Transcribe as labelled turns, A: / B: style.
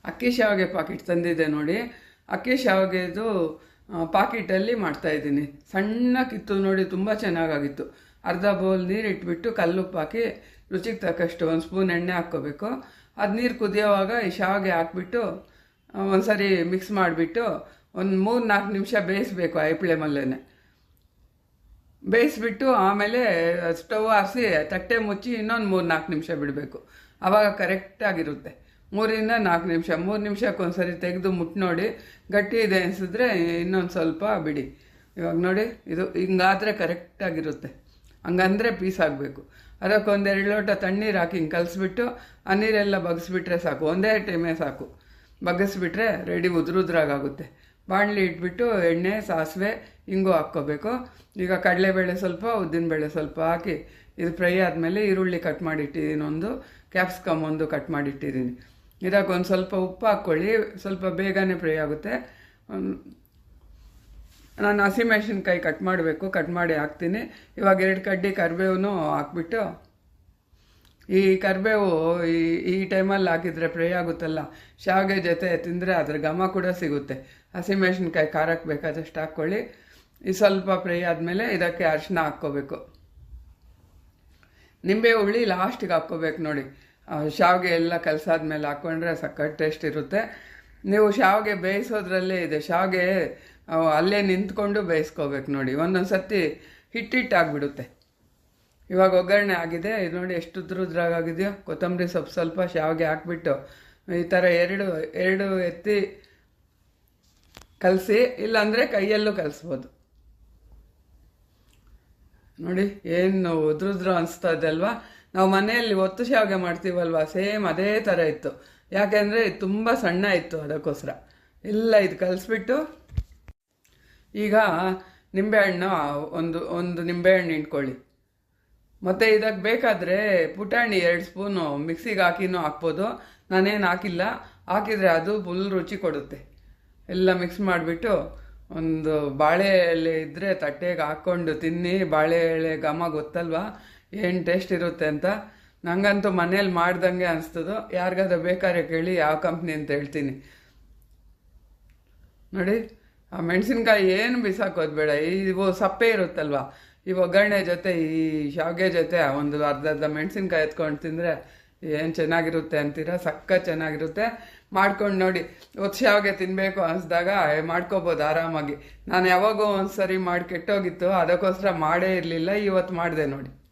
A: ಅಕ್ಕಿ ಶಾವಿಗೆ ಪಾಕಿಟ್ ತಂದಿದ್ದೆ ನೋಡಿ. ಅಕ್ಕಿ ಶಾವಿಗೆದು ಪಾಕಿಟಲ್ಲಿ ಮಾಡ್ತಾಯಿದ್ದೀನಿ. ಸಣ್ಣಕ್ಕಿತ್ತು ನೋಡಿ, ತುಂಬ ಚೆನ್ನಾಗಾಗಿತ್ತು. ಅರ್ಧ ಬೌಲ್ ನೀರು ಇಟ್ಬಿಟ್ಟು ಕಲ್ಲುಪ್ಪು ಹಾಕಿ ರುಚಿಗೆ ತಕ್ಕಷ್ಟು 1 ಸ್ಪೂನ್ ಎಣ್ಣೆ ಹಾಕ್ಕೋಬೇಕು. ಅದು ನೀರು ಕುದಿಯೋವಾಗ ಈ ಶಾವಿಗೆ ಹಾಕ್ಬಿಟ್ಟು ಒಂದು ಸರಿ ಮಿಕ್ಸ್ ಮಾಡಿಬಿಟ್ಟು ಒಂದು 3-4 ನಿಮಿಷ ಬೇಯಿಸ್ಬೇಕು ಐ ಫ್ಲೇಮಲ್ಲೇ. ಬೇಯಿಸ್ಬಿಟ್ಟು ಆಮೇಲೆ ಸ್ಟವ್ ಆರಿಸಿ ತಟ್ಟೆ ಮುಚ್ಚಿ ಇನ್ನೊಂದು 3-4 ನಿಮಿಷ ಬಿಡಬೇಕು. ಆವಾಗ ಕರೆಕ್ಟಾಗಿರುತ್ತೆ. 3-4 ನಿಮಿಷ. 3 ನಿಮಿಷಕ್ಕೊಂದ್ಸರಿ ತೆಗೆದು ಮುಟ್ಟು ನೋಡಿ. ಗಟ್ಟಿ ಇದೆ ಅನಿಸಿದ್ರೆ ಇನ್ನೊಂದು ಸ್ವಲ್ಪ ಬಿಡಿ. ಇವಾಗ ನೋಡಿ, ಇದು ಹಿಂಗಾದರೆ ಕರೆಕ್ಟಾಗಿರುತ್ತೆ. ಹಂಗಂದರೆ ಪೀಸ್ ಆಗಬೇಕು. ಅದಕ್ಕೊಂದು 2 ಲೋಟ ತಣ್ಣೀರು ಹಾಕಿ ಹಿಂಗೆ ಕಲಿಸ್ಬಿಟ್ಟು ಆ ನೀರೆಲ್ಲ ಬಗ್ಗಿಸ್ಬಿಟ್ರೆ ಸಾಕು. ಒಂದೇ ಟೈಮೇ ಸಾಕು. ಬಗ್ಗಿಸ್ಬಿಟ್ರೆ ರೆಡಿ ಉದ್ರಾಗುತ್ತೆ. ಬಾಣಲಿ ಇಟ್ಬಿಟ್ಟು ಎಣ್ಣೆ, ಸಾಸಿವೆ, ಹಿಂಗು ಹಾಕ್ಕೋಬೇಕು. ಈಗ ಕಡಲೆಬೇಳೆ ಸ್ವಲ್ಪ, ಉದ್ದಿನಬೇಳೆ ಸ್ವಲ್ಪ ಹಾಕಿ ಇದು ಫ್ರೈ ಆದಮೇಲೆ ಈರುಳ್ಳಿ ಕಟ್ ಮಾಡಿಟ್ಟಿದ್ದೀನಿ, ಒಂದು ಕ್ಯಾಪ್ಸಿಕಮ್ ಒಂದು ಕಟ್ ಮಾಡಿಟ್ಟಿದ್ದೀನಿ. ಇದಕ್ಕೊಂದು ಸ್ವಲ್ಪ ಉಪ್ಪು ಹಾಕ್ಕೊಳ್ಳಿ, ಸ್ವಲ್ಪ ಬೇಗನೆ ಫ್ರೈ ಆಗುತ್ತೆ. ನಾನು ಹಸಿಮೆಣಸಿನ್ಕಾಯಿ ಕಟ್ ಮಾಡಬೇಕು, ಕಟ್ ಮಾಡಿ ಹಾಕ್ತೀನಿ. ಇವಾಗ 2 ಕಡ್ಡಿ ಕರಿಬೇವು ಹಾಕ್ಬಿಟ್ಟು, ಈ ಕರಿಬೇವು ಈ ಟೈಮಲ್ಲಿ ಹಾಕಿದರೆ ಫ್ರೈ ಆಗುತ್ತಲ್ಲ, ಶಾವಿಗೆ ಜೊತೆ ತಿಂದರೆ ಅದ್ರ ಘಮ ಕೂಡ ಸಿಗುತ್ತೆ. ಹಸಿಮೆಣಸಿನ್ಕಾಯಿ ಖಾರಕ್ಕೆ ಬೇಕಾದಷ್ಟು ಹಾಕ್ಕೊಳ್ಳಿ. ಈ ಸ್ವಲ್ಪ ಫ್ರೈ ಆದಮೇಲೆ ಇದಕ್ಕೆ ಅರಿಶಿನ ಹಾಕ್ಕೋಬೇಕು. ನಿಂಬೆ ಹುಳಿ ಲಾಸ್ಟಿಗೆ ಹಾಕ್ಕೋಬೇಕು ನೋಡಿ. ಶಾವಿಗೆ ಎಲ್ಲ ಕಲಸಾದ್ಮೇಲೆ ಹಾಕ್ಕೊಂಡ್ರೆ ಸಖತ್ ಟೇಸ್ಟ್ ಇರುತ್ತೆ. ನೀವು ಶಾವಿಗೆ ಬೇಯಿಸೋದ್ರಲ್ಲೇ ಇದೆ. ಶಾವಿಗೆ ಅಲ್ಲೇ ನಿಂತ್ಕೊಂಡು ಬೇಯಿಸ್ಕೋಬೇಕು ನೋಡಿ. ಒಂದೊಂದು ಸರ್ತಿ ಹಿಟ್ಟಿಟ್ಟಾಗ್ಬಿಡುತ್ತೆ. ಇವಾಗ ಒಗ್ಗರಣೆ ಆಗಿದೆ. ಇದು ನೋಡಿ ಎಷ್ಟು ಉದ್ರಾಗಿದೆಯೋ. ಕೊತ್ತಂಬರಿ ಸೊಪ್ಪು ಸ್ವಲ್ಪ, ಶಾವಿಗೆ ಹಾಕ್ಬಿಟ್ಟು ಈ ಥರ ಎರಡು ಎತ್ತಿ ಕಲಸಿ, ಇಲ್ಲಾಂದರೆ ಕೈಯಲ್ಲೂ ಕಲಿಸ್ಬೋದು ನೋಡಿ. ಏನು ಉದ್ರುದ್ರ ಅನಿಸ್ತದೆ ಅಲ್ವಾ. ನಾವು ಮನೆಯಲ್ಲಿ ಒತ್ತು ಶಾವಿಗೆ ಮಾಡ್ತೀವಲ್ವ, ಸೇಮ್ ಅದೇ ಥರ ಇತ್ತು. ಯಾಕೆಂದರೆ ಇದು ತುಂಬ ಸಣ್ಣ ಇತ್ತು, ಅದಕ್ಕೋಸ್ಕರ. ಎಲ್ಲ ಇದು ಕಲಿಸ್ಬಿಟ್ಟು ಈಗ ನಿಂಬೆಹಣ್ಣು ಒಂದು ನಿಂಬೆಹಣ್ಣು ಇಟ್ಕೊಳ್ಳಿ. ಮತ್ತು ಇದಕ್ಕೆ ಬೇಕಾದರೆ ಪುಟಾಣಿ 2 ಸ್ಪೂನು ಮಿಕ್ಸಿಗೆ ಹಾಕಿನೂ ಹಾಕ್ಬೋದು. ನಾನೇನು ಹಾಕಿಲ್ಲ. ಹಾಕಿದರೆ ಅದು ಫುಲ್ ರುಚಿ ಕೊಡುತ್ತೆ. ಎಲ್ಲ ಮಿಕ್ಸ್ ಮಾಡಿಬಿಟ್ಟು ಒಂದು ಬಾಳೆ ಎಲೆ ಇದ್ದರೆ ತಟ್ಟೆಗೆ ಹಾಕ್ಕೊಂಡು ತಿನ್ನಿ. ಬಾಳೆ ಎಲೆ ಘಮ ಗೊತ್ತಲ್ವಾ ಏನು ಟೇಸ್ಟ್ ಇರುತ್ತೆ ಅಂತ. ನನಗಂತೂ ಮನೇಲಿ ಮಾಡ್ದಂಗೆ ಅನಿಸ್ತದೋ. ಯಾರಿಗಾದ್ರೂ ಬೇಕಾದ್ರೆ ಕೇಳಿ ಯಾವ ಕಂಪ್ನಿ ಅಂತ ಹೇಳ್ತೀನಿ ನೋಡಿ. ಆ ಮೆಣಸಿನ್ಕಾಯಿ ಏನು ಬಿಸಾಕೋದು ಬೇಡ. ಇವು ಸಪ್ಪೆ ಇರುತ್ತಲ್ವ, ಈ ಒಗ್ಗರಣೆ ಜೊತೆ ಈ ಶಾವಿಗೆ ಜೊತೆ ಒಂದು ಅರ್ಧ ಮೆಣಸಿನ್ಕಾಯಿ ಎತ್ಕೊಂಡು ತಿಂದರೆ ಏನು ಚೆನ್ನಾಗಿರುತ್ತೆ ಅಂತೀರ. ಸಖತ್ ಚೆನ್ನಾಗಿರುತ್ತೆ. ಮಾಡ್ಕೊಂಡು ನೋಡಿ. ಒತ್ತು ಶಾವಿಗೆ ತಿನ್ನಬೇಕು ಅನಿಸ್ದಾಗ ಮಾಡ್ಕೋಬೋದು ಆರಾಮಾಗಿ. ನಾನು ಯಾವಾಗೋ ಒಂದು ಸರಿ ಮಾಡಿ ಕೆಟ್ಟೋಗಿತ್ತು, ಅದಕ್ಕೋಸ್ಕರ ಮಾಡೇ ಇರಲಿಲ್ಲ. ಇವತ್ತು ಮಾಡಿದೆ ನೋಡಿ.